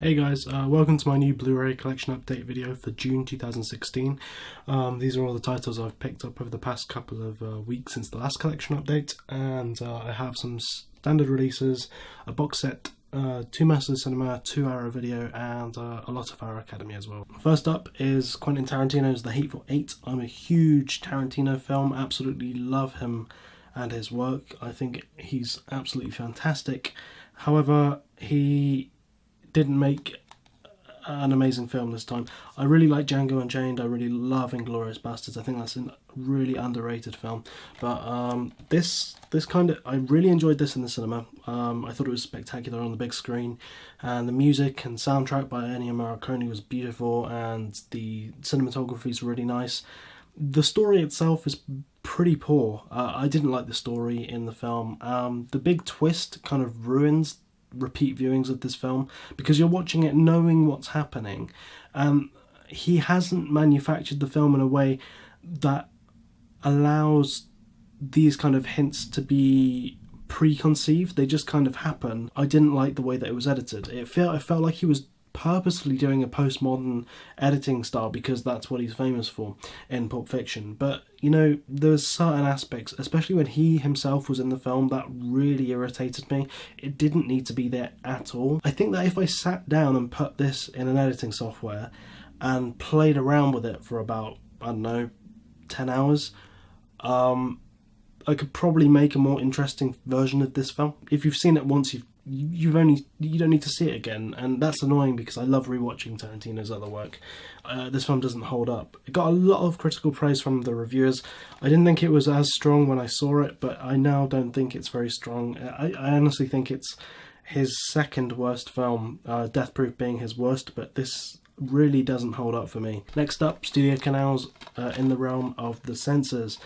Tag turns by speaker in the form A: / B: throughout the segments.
A: Hey guys, welcome to my new Blu-ray collection update video for June 2016. These are all the titles I've picked up over the past couple of weeks since the last collection update, and I have some standard releases, a box set, 2 Masters of Cinema, 2 Arrow Video, and a lot of Arrow Academy as well. First up is Quentin Tarantino's The Hateful Eight. I'm a huge Tarantino film, absolutely love him and his work. I think he's absolutely fantastic. However, he didn't make an amazing film this time. I really like Django Unchained. I really love Inglourious Basterds. I think that's a really underrated film. But this kind of, I really enjoyed this in the cinema. I thought it was spectacular on the big screen, and the music and soundtrack by Ennio Morricone was beautiful, and the cinematography is really nice. The story itself is pretty poor. I didn't like the story in the film. The big twist kind of ruins repeat viewings of this film because you're watching it knowing what's happening. He hasn't manufactured the film in a way that allows these kind of hints to be preconceived. They just kind of happen. I didn't like the way that it was edited. It felt like he was purposely doing a postmodern editing style because that's what he's famous for in Pulp Fiction. But you know, there's certain aspects, especially when he himself was in the film, that really irritated me. It didn't need to be there at all. I think that if I sat down and put this in an editing software and played around with it for about, I don't know, 10 hours, I could probably make a more interesting version of this film. If you've seen it once, you don't need to see it again, and that's annoying because I love rewatching Tarantino's other work. This film doesn't hold up. It got a lot of critical praise from the reviewers. I didn't think it was as strong when I saw it, but I now don't think it's very strong. I honestly think it's his second worst film, Death Proof being his worst, but this really doesn't hold up for me. Next up, Studio Canals, In the Realm of the Censors.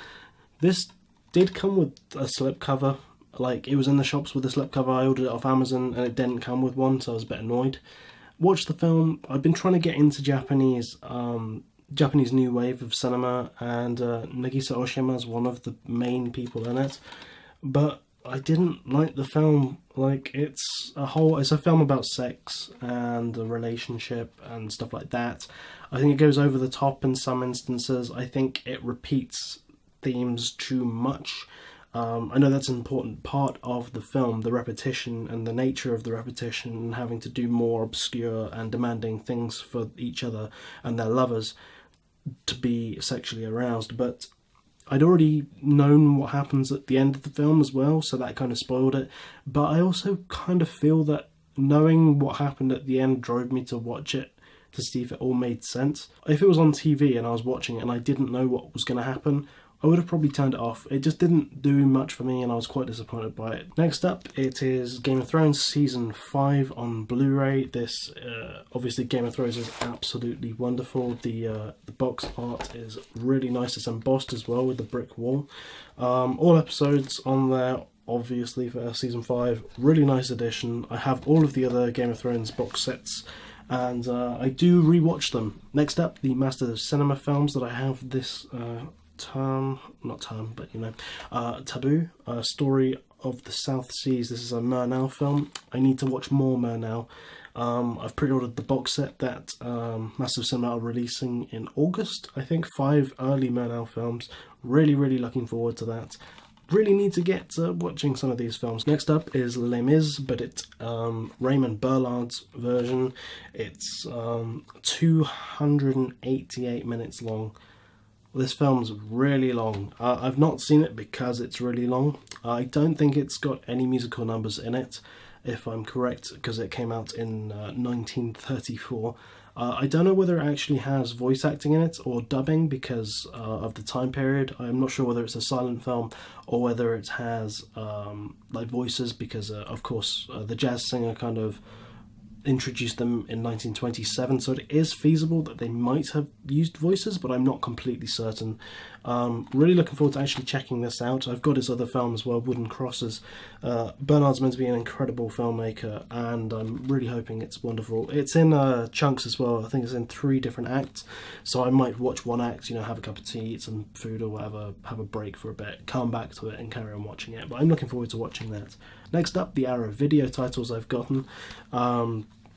A: This did come with a slipcover. Like, it was in the shops with a slipcover. I ordered it off Amazon and it didn't come with one, so I was a bit annoyed. Watched the film. I've been trying to get into Japanese new wave of cinema, and Nagisa Oshima is one of the main people in it, but I didn't like the film. Like, it's a film about sex and a relationship and stuff like that. I think it goes over the top in some instances. I think it repeats themes too much. I know that's an important part of the film, the repetition and the nature of the repetition, and having to do more obscure and demanding things for each other and their lovers to be sexually aroused. But I'd already known what happens at the end of the film as well, so that kind of spoiled it. But I also kind of feel that knowing what happened at the end drove me to watch it to see if it all made sense. If it was on TV and I was watching it and I didn't know what was going to happen, I would have probably turned it off. It just didn't do much for me and I was quite disappointed by it. Next up, it is Game of Thrones Season 5 on Blu-ray. This, obviously Game of Thrones is absolutely wonderful. The box art is really nice. It's embossed as well with the brick wall. All episodes on there, obviously, for Season 5. Really nice edition. I have all of the other Game of Thrones box sets, and I do rewatch them. Next up, the Masters of Cinema films that I have this Taboo, Story of the South Seas. This is a Murnau film. I need to watch more Murnau. I've pre-ordered the box set that Massive Cinema are releasing in August. I think 5 early Murnau films. Really looking forward to that. Really need to get watching some of these films. Next up is Les Mis, but it's Raymond Burlard's version. It's 288 minutes long. This film's really long. I've not seen it because it's really long. I don't think it's got any musical numbers in it, if I'm correct, because it came out in 1934. I don't know whether it actually has voice acting in it or dubbing because of the time period. I'm not sure whether it's a silent film or whether it has like voices because, of course, the jazz singer kind of introduced them in 1927, so it is feasible that they might have used voices, but I'm not completely certain. Really looking forward to actually checking this out. I've got his other film as well, Wooden Crosses. Bernard's meant to be an incredible filmmaker, and I'm really hoping it's wonderful. It's in chunks as well. I think it's in 3 different acts, so I might watch one act, you know, have a cup of tea, eat some food or whatever, have a break for a bit, come back to it and carry on watching it, but I'm looking forward to watching that. Next up, the Arrow Video titles I've gotten.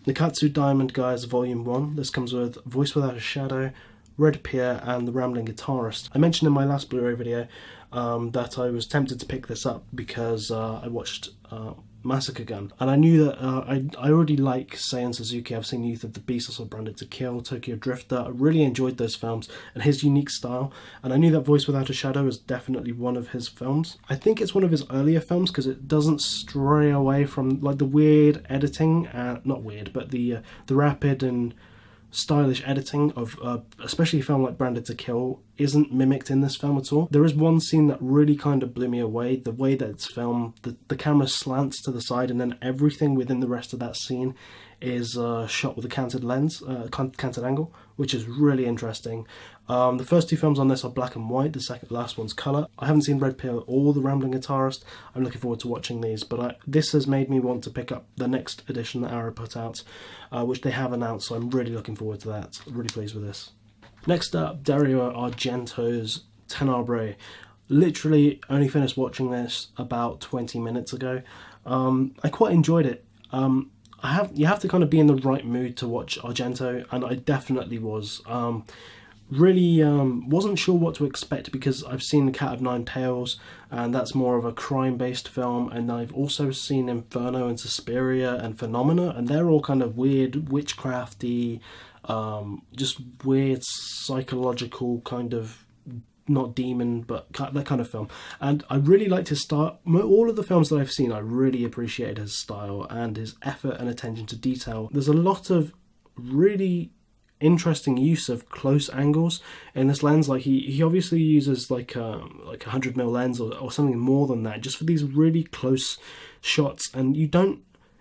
A: Nikatsu Diamond Guys Volume 1. This comes with Voice Without a Shadow, Red Pier, and The Rambling Guitarist. I mentioned in my last Blu-ray video that I was tempted to pick this up because I watched Massacre Gun, and I knew that I already like Seiun Suzuki. I've seen Youth of the Beast, also Branded to Kill, Tokyo Drifter. I really enjoyed those films and his unique style, and I knew that Voice Without a Shadow is definitely one of his films. I think it's one of his earlier films because it doesn't stray away from like the weird editing, not weird, but the rapid and stylish editing of especially a film like Branded to Kill isn't mimicked in this film at all. There is one scene that really kind of blew me away. The way that it's filmed, the camera slants to the side, and then everything within the rest of that scene is shot with a canted lens, canted angle, which is really interesting. The first two films on this are black and white, the last one's colour. I haven't seen Red Pill or The Rambling Guitarist. I'm looking forward to watching these, but this has made me want to pick up the next edition that Arrow put out, which they have announced, so I'm really looking forward to that. I'm really pleased with this. Next up, Dario Argento's Tenebrae. Literally only finished watching this about 20 minutes ago. I quite enjoyed it. You have to kind of be in the right mood to watch Argento, and I definitely was. Really wasn't sure what to expect because I've seen The Cat of Nine Tails, and that's more of a crime-based film, and I've also seen Inferno and Suspiria and Phenomena, and they're all kind of weird, witchcrafty, just weird psychological kind of, not demon, but that kind of film. And I really liked his style. All of the films that I've seen, I really appreciated his style and his effort and attention to detail. There's a lot of really interesting use of close angles in this lens. Like he obviously uses like a 100mm lens or something more than that, just for these really close shots, and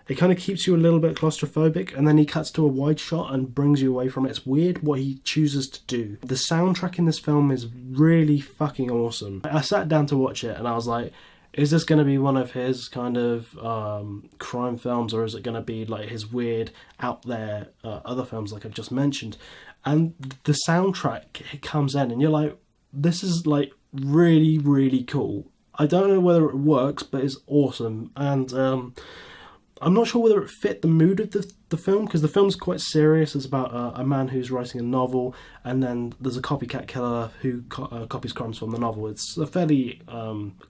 A: it kind of keeps you a little bit claustrophobic, and then he cuts to a wide shot and brings you away from it. It's weird what he chooses to do. The soundtrack in this film is really fucking awesome. I sat down to watch it and I was like, is this going to be one of his kind of crime films, or is it going to be like his weird out there other films like I've just mentioned? And the soundtrack comes in and you're like, this is like really, really cool. I don't know whether it works, but it's awesome. And I'm not sure whether it fit the mood of the film, because the film's quite serious. It's about a man who's writing a novel, and then there's a copycat killer who copies crimes from the novel. It's a fairly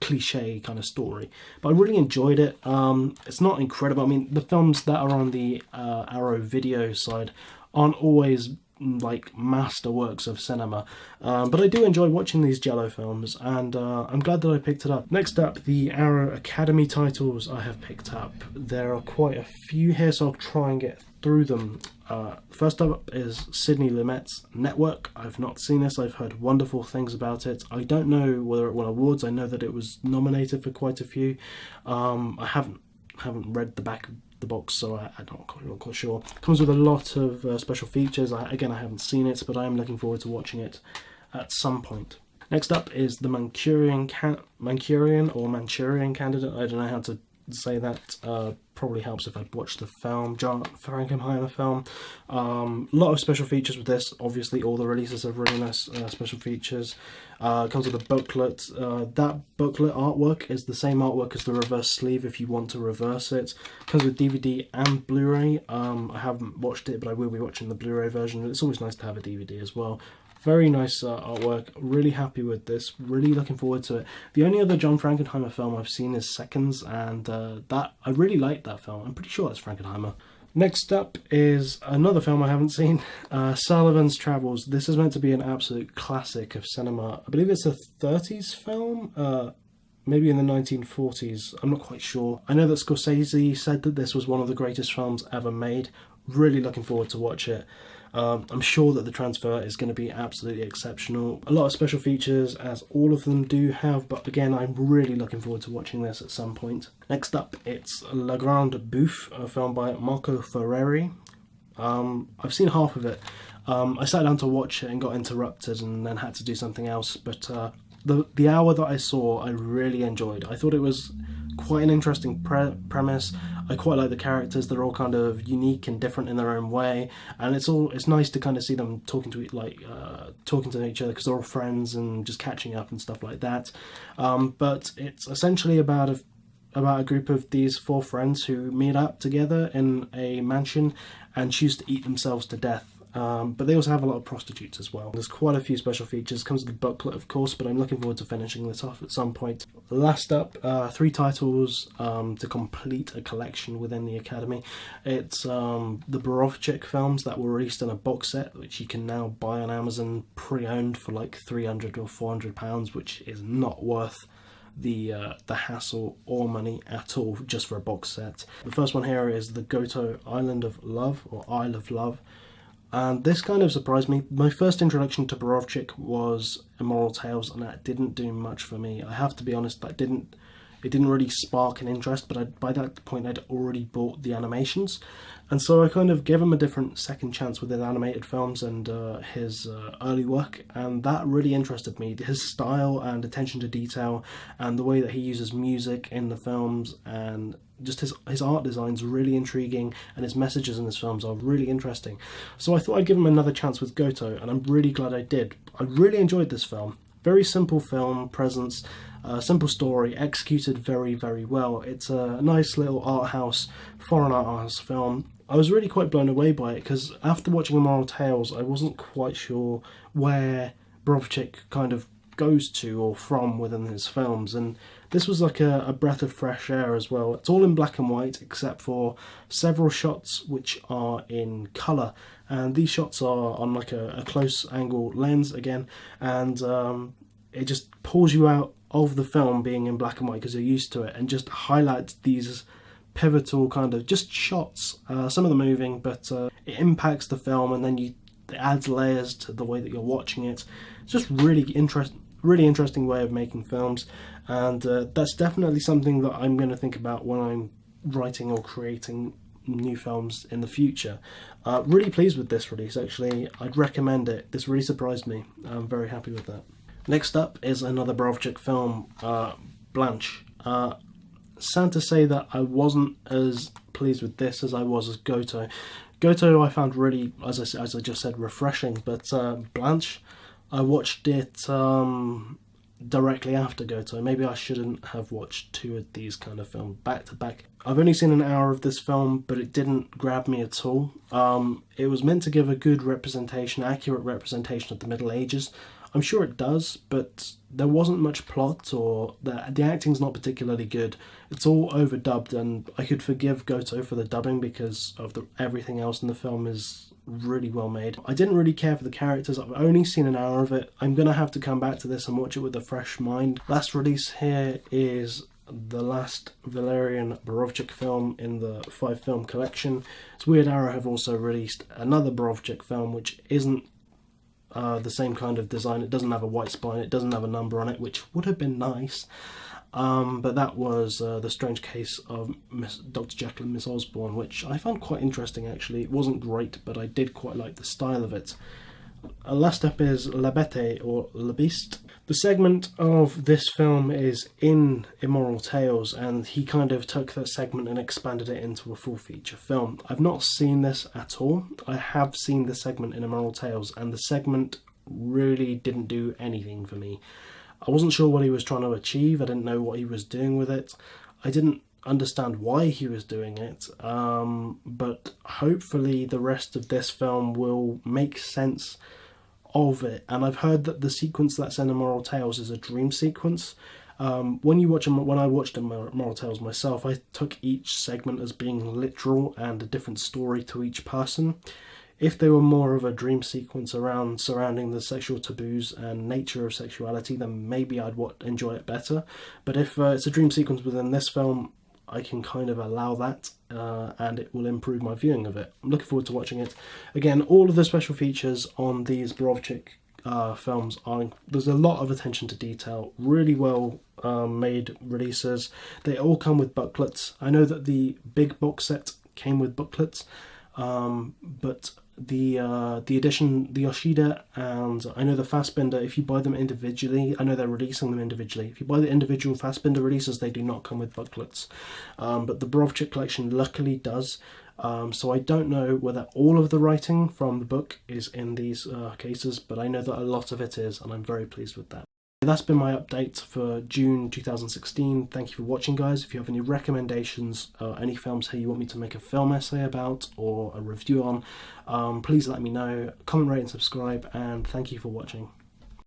A: cliche kind of story, but I really enjoyed it. It's not incredible. I mean, the films that are on the Arrow video side aren't always like masterworks of cinema, but I do enjoy watching these Jello films, and I'm glad that I picked it up. Next up, the Arrow Academy titles I have picked up. There are quite a few here, so I'll try and get through them. First up is Sidney Lumet's Network. I've not seen this. I've heard wonderful things about it. I don't know whether it won awards. I know that it was nominated for quite a few. I haven't read the back of the box, so I'm not quite sure. It comes with a lot of special features. I haven't seen it, but I am looking forward to watching it at some point. Next up is the Manchurian Candidate. I don't know how to say that. Probably helps if I'd watched the film, John Frankenheimer film. A lot of special features with this. Obviously, all the releases have really nice special features. It comes with a booklet. That booklet artwork is the same artwork as the reverse sleeve if you want to reverse it. It comes with DVD and Blu-ray. I haven't watched it, but I will be watching the Blu-ray version. It's always nice to have a DVD as well. Very nice artwork. Really happy with this. Really looking forward to it. The only other John Frankenheimer film I've seen is Seconds, and that I really liked that film. I'm pretty sure that's Frankenheimer. Next up is another film I haven't seen, Sullivans Travels. This is meant to be an absolute classic of cinema. I believe it's a 30s film, maybe in the 1940s. I'm not quite sure. I know that Scorsese said that this was one of the greatest films ever made. Really looking forward to watch it. I'm sure that the transfer is going to be absolutely exceptional. A lot of special features, as all of them do have, but again, I'm really looking forward to watching this at some point. Next up, it's La Grande Bouffe, a film by Marco Ferreri. I've seen half of it. I sat down to watch it and got interrupted and then had to do something else, but the hour that I saw, I really enjoyed. I thought it was quite an interesting premise. I quite like the characters. They're all kind of unique and different in their own way, and it's nice to kind of see them talking to each other because they're all friends and just catching up and stuff like that. But it's essentially about a group of these four friends who meet up together in a mansion, and choose to eat themselves to death. But they also have a lot of prostitutes as well. There's quite a few special features. Comes with the booklet, of course, but I'm looking forward to finishing this off at some point. Last up, 3 titles to complete a collection within the Academy. It's the Borovchik films that were released in a box set, which you can now buy on Amazon pre-owned for like £300 or £400, which is not worth the hassle or money at all just for a box set. The first one here is the Gotoh Island of Love, or Isle of Love. And this kind of surprised me. My first introduction to Borovchik was Immoral Tales, and that didn't do much for me. I have to be honest, it didn't really spark an interest, but by that point I'd already bought the animations. And so I kind of gave him a different second chance with his animated films and his early work, and that really interested me. His style and attention to detail and the way that he uses music in the films, and just his art design's really intriguing, and his messages in his films are really interesting. So I thought I'd give him another chance with Gotoh, and I'm really glad I did. I really enjoyed this film. Very simple film presence, simple story, executed very, very well. It's a nice little art house, foreign art house film. I was really quite blown away by it, because after watching Immoral Tales, I wasn't quite sure where Borovchik kind of goes to or from within his films, and this was like a breath of fresh air as well. It's all in black and white except for several shots which are in colour, and these shots are on like a close angle lens again, and it just pulls you out of the film being in black and white because you're used to it, and just highlights these pivotal kind of just shots, some of them moving, but it impacts the film, and then it adds layers to the way that you're watching it. It's just really interesting way of making films, and that's definitely something that I'm going to think about when I'm writing or creating new films in the future. Really pleased with this release, actually. I'd recommend it. This really surprised me. I'm very happy with that. Next up is another Borovchik film, Blanche. Sad to say that I wasn't as pleased with this as I was as Gotoh. Gotoh I found really, as I just said, refreshing, but Blanche, I watched it directly after Gotoh. Maybe I shouldn't have watched 2 of these kind of films back to back. I've only seen an hour of this film, but it didn't grab me at all. It was meant to give a good representation, accurate representation of the Middle Ages. I'm sure it does, but there wasn't much plot, or the acting's not particularly good. It's all overdubbed, and I could forgive Gotoh for the dubbing because of everything else in the film is really well made. I didn't really care for the characters. I've only seen an hour of it. I'm going to have to come back to this and watch it with a fresh mind. Last release here is the last Valerian Borovchik film in the 5-film collection. It's Weird Arrow have also released another Borovchik film, which isn't the same kind of design. It doesn't have a white spine, it doesn't have a number on it, which would have been nice. But that was The Strange Case of Dr. Jekyll and Miss Osborne, which I found quite interesting actually. It wasn't great, but I did quite like the style of it. Last up is Labette, or Labiste. The segment of this film is in Immoral Tales, and he kind of took that segment and expanded it into a full feature film. I've not seen this at all. I have seen the segment in Immoral Tales, and the segment really didn't do anything for me. I wasn't sure what he was trying to achieve. I didn't know what he was doing with it. I didn't understand why he was doing it, but hopefully the rest of this film will make sense of it. And I've heard that the sequence that's in Immoral Tales is a dream sequence. When I watched Immoral Tales myself, I took each segment as being literal and a different story to each person. If they were more of a dream sequence surrounding the sexual taboos and nature of sexuality, then maybe I'd enjoy it better. But if it's a dream sequence within this film, I can kind of allow that, and it will improve my viewing of it. I'm looking forward to watching it. Again, all of the special features on these Borovchik films there's a lot of attention to detail, really well made releases. They all come with booklets. I know that the big box set came with booklets, but the edition, the Yoshida, and I know the Fassbinder, if you buy them individually, I know they're releasing them individually. If you buy the individual Fassbinder releases, they do not come with booklets. But the Borovchik collection luckily does. So I don't know whether all of the writing from the book is in these cases, but I know that a lot of it is, and I'm very pleased with that. That's been my update for June 2016. Thank you for watching, guys. If you have any recommendations, any films here you want me to make a film essay about or a review on, please let me know. Comment, rate and subscribe, and thank you for watching.